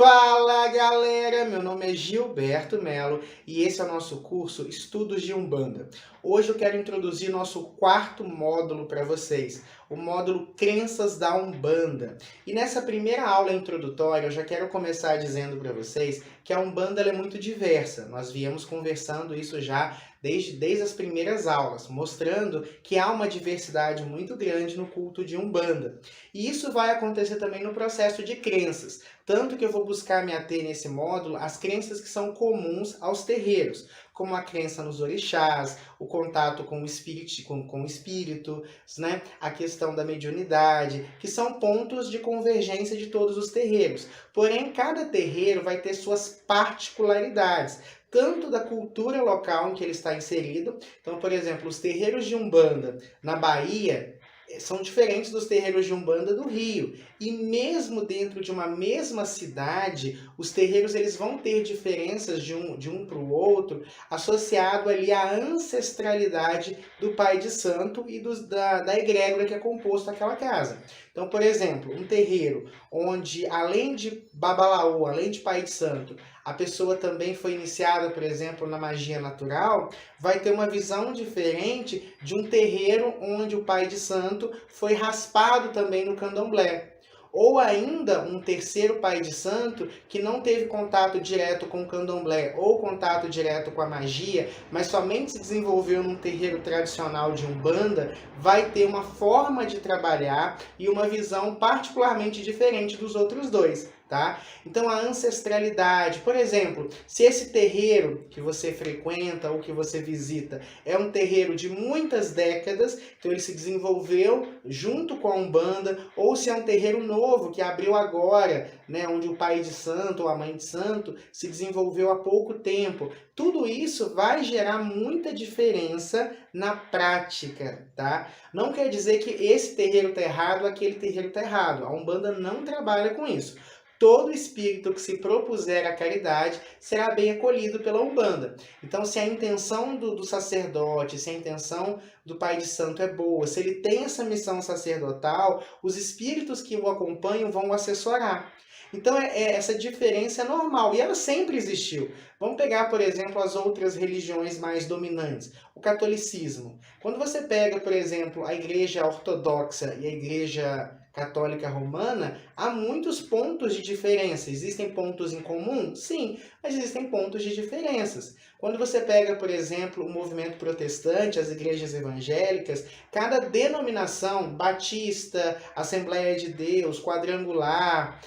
Fala galera, meu nome é Gilberto Melo e esse é o nosso curso Estudos de Umbanda. Hoje eu quero introduzir nosso quarto módulo para vocês, o módulo Crenças da Umbanda. E nessa primeira aula introdutória eu já quero começar dizendo para vocês que a Umbanda ela é muito diversa. Nós viemos conversando isso já desde as primeiras aulas, mostrando que há uma diversidade muito grande no culto de Umbanda. E isso vai acontecer também no processo de crenças. Tanto que eu vou buscar me ater nesse módulo às crenças que são comuns aos terreiros, como a crença nos orixás, o contato com o espírito, com espíritos, né? A questão da mediunidade, que são pontos de convergência de todos os terreiros. Porém, cada terreiro vai ter suas particularidades, tanto da cultura local em que ele está inserido. Então, por exemplo, os terreiros de Umbanda na Bahia são diferentes dos terreiros de Umbanda do Rio. E mesmo dentro de uma mesma cidade, os terreiros eles vão ter diferenças de um para o outro, associado ali à ancestralidade do pai de santo e da egrégora que é composto aquela casa. Então, por exemplo, um terreiro onde, além de babalaô, além de pai de santo, a pessoa também foi iniciada, por exemplo, na magia natural, vai ter uma visão diferente de um terreiro onde o pai de santo foi raspado também no candomblé. Ou ainda um terceiro pai de santo que não teve contato direto com o candomblé ou contato direto com a magia, mas somente se desenvolveu num terreiro tradicional de Umbanda, vai ter uma forma de trabalhar e uma visão particularmente diferente dos outros dois. Tá? Então a ancestralidade, por exemplo, se esse terreiro que você frequenta ou que você visita é um terreiro de muitas décadas, então ele se desenvolveu junto com a Umbanda, ou se é um terreiro novo que abriu agora, né, onde o pai de santo ou a mãe de santo se desenvolveu há pouco tempo, tudo isso vai gerar muita diferença na prática, tá? Não quer dizer que esse terreiro está errado, aquele terreiro está errado. A Umbanda não trabalha com isso. Todo espírito que se propuser a caridade será bem acolhido pela Umbanda. Então, se a intenção do sacerdote, se a intenção do pai de santo é boa, se ele tem essa missão sacerdotal, os espíritos que o acompanham vão o assessorar. Então, essa diferença é normal e ela sempre existiu. Vamos pegar, por exemplo, as outras religiões mais dominantes. O catolicismo. Quando você pega, por exemplo, a igreja ortodoxa e a igreja católica romana, há muitos pontos de diferença. Existem pontos em comum? Sim, mas existem pontos de diferenças. Quando você pega, por exemplo, o movimento protestante, as igrejas evangélicas, cada denominação, batista, Assembleia de Deus, quadrangular,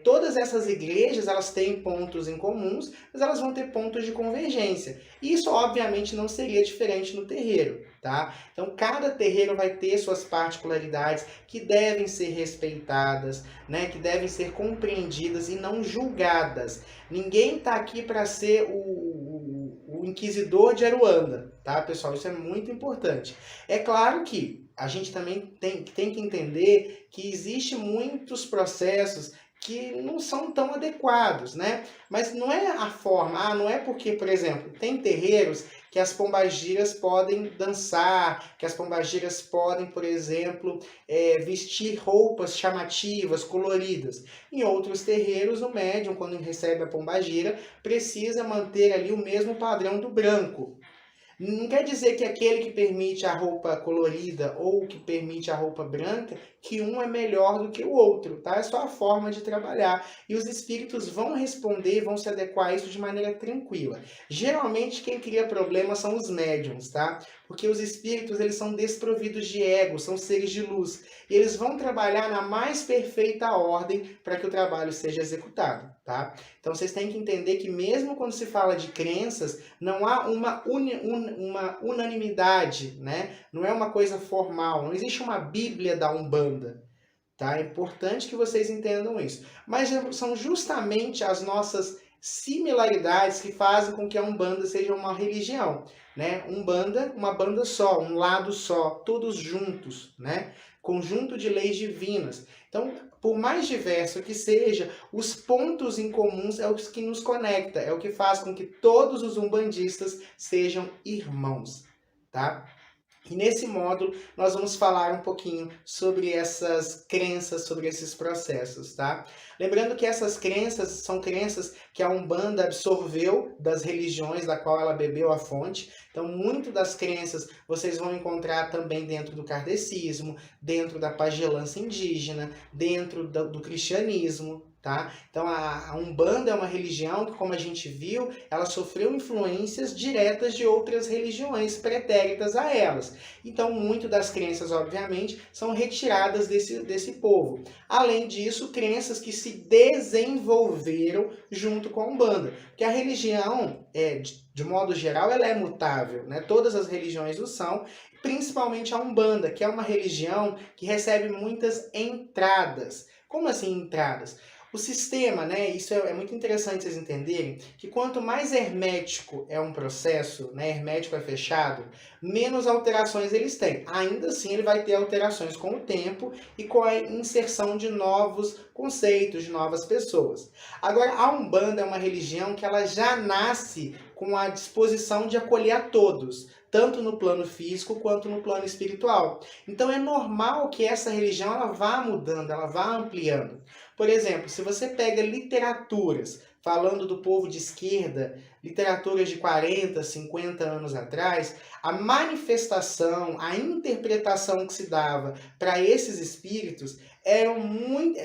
todas essas igrejas elas têm pontos em comuns, mas elas vão ter pontos de convergência. Isso, obviamente, não seria diferente no terreiro, tá? Então, cada terreiro vai ter suas particularidades que devem ser respeitadas, né? Que devem ser compreendidas e não julgadas. Ninguém está aqui para ser o inquisidor de Aruanda, tá, pessoal? Isso é muito importante. É claro que a gente também tem que entender que existem muitos processos que não são tão adequados, né? Mas não é a forma, não é porque, por exemplo, tem terreiros que as pombagiras podem dançar, que as pombagiras podem, por exemplo, vestir roupas chamativas, coloridas. Em outros terreiros, o médium, quando recebe a pombagira, precisa manter ali o mesmo padrão do branco. Não quer dizer que aquele que permite a roupa colorida ou que permite a roupa branca, que um é melhor do que o outro, tá? É só a forma de trabalhar. E os espíritos vão responder, vão se adequar a isso de maneira tranquila. Geralmente quem cria problema são os médiums, tá? Porque os espíritos, eles são desprovidos de ego, são seres de luz. E eles vão trabalhar na mais perfeita ordem para que o trabalho seja executado, tá? Então vocês têm que entender que mesmo quando se fala de crenças, não há uma unanimidade, né? Não é uma coisa formal, não existe uma Bíblia da Umbanda, tá? É importante que vocês entendam isso. Mas são justamente as nossas similaridades que fazem com que a Umbanda seja uma religião, né? Umbanda, uma banda só, um lado só, todos juntos, né? Conjunto de leis divinas. Então, por mais diverso que seja, os pontos em comuns é o que nos conecta, é o que faz com que todos os umbandistas sejam irmãos, tá? E nesse módulo nós vamos falar um pouquinho sobre essas crenças, sobre esses processos, tá? Lembrando que essas crenças são crenças que a Umbanda absorveu das religiões da qual ela bebeu a fonte. Então, muito das crenças vocês vão encontrar também dentro do kardecismo, dentro da pagelância indígena, dentro do cristianismo, tá? Então, a Umbanda é uma religião que, como a gente viu, ela sofreu influências diretas de outras religiões pretéritas a elas. Então, muito das crenças, obviamente, são retiradas desse povo. Além disso, crenças que se desenvolveram junto com a Umbanda. Porque a religião, de modo geral, ela é mutável, né? Todas as religiões o são, principalmente a Umbanda, que é uma religião que recebe muitas entradas. Como assim entradas? O sistema, né, isso é muito interessante vocês entenderem, que quanto mais hermético é um processo, né, hermético é fechado, menos alterações eles têm. Ainda assim, ele vai ter alterações com o tempo e com a inserção de novos conceitos, de novas pessoas. Agora, a Umbanda é uma religião que ela já nasce com a disposição de acolher a todos, tanto no plano físico quanto no plano espiritual. Então é normal que essa religião ela vá mudando, ela vá ampliando. Por exemplo, se você pega literaturas falando do povo de esquerda, literaturas de 40, 50 anos atrás, a manifestação, a interpretação que se dava para esses espíritos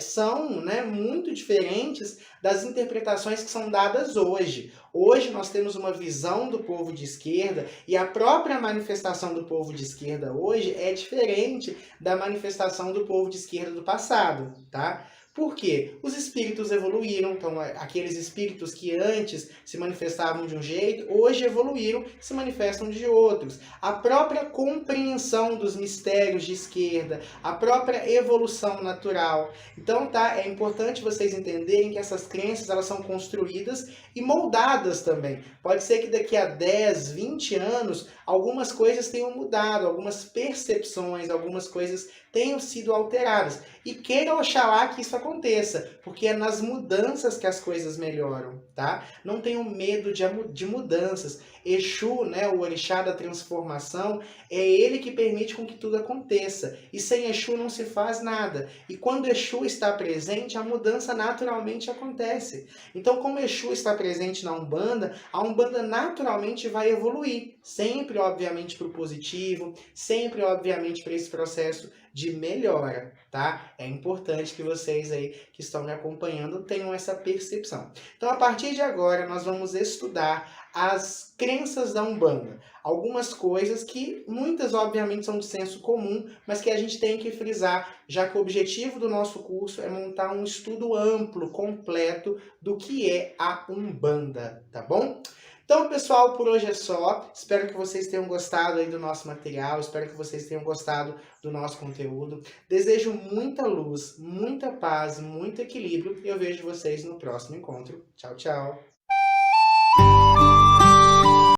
são muito diferentes das interpretações que são dadas hoje. Hoje nós temos uma visão do povo de esquerda e a própria manifestação do povo de esquerda hoje é diferente da manifestação do povo de esquerda do passado, tá? Por quê? Os espíritos evoluíram, então aqueles espíritos que antes se manifestavam de um jeito, hoje evoluíram, se manifestam de outros. A própria compreensão dos mistérios de esquerda, a própria evolução natural. Então, é importante vocês entenderem que essas crenças elas são construídas e moldadas também. Pode ser que daqui a 10, 20 anos, algumas coisas tenham mudado, algumas percepções, algumas coisas tenham sido alteradas. E queira oxalá que isso aconteça, porque é nas mudanças que as coisas melhoram, tá? Não tenham medo de mudanças. Exu, né, o orixá da transformação, é ele que permite com que tudo aconteça. E sem Exu não se faz nada. E quando Exu está presente, a mudança naturalmente acontece. Então, como Exu está presente na Umbanda, a Umbanda naturalmente vai evoluir. Sempre, obviamente, para o positivo, sempre, obviamente, para esse processo de melhora, tá? É importante que vocês aí que estão me acompanhando tenham essa percepção. Então, a partir de agora, nós vamos estudar as crenças da Umbanda. Algumas coisas que muitas, obviamente, são de senso comum, mas que a gente tem que frisar, já que o objetivo do nosso curso é montar um estudo amplo, completo do que é a Umbanda, tá bom? Então, pessoal, por hoje é só. Espero que vocês tenham gostado aí do nosso material, espero que vocês tenham gostado do nosso conteúdo. Desejo muita luz, muita paz, muito equilíbrio e eu vejo vocês no próximo encontro. Tchau, tchau!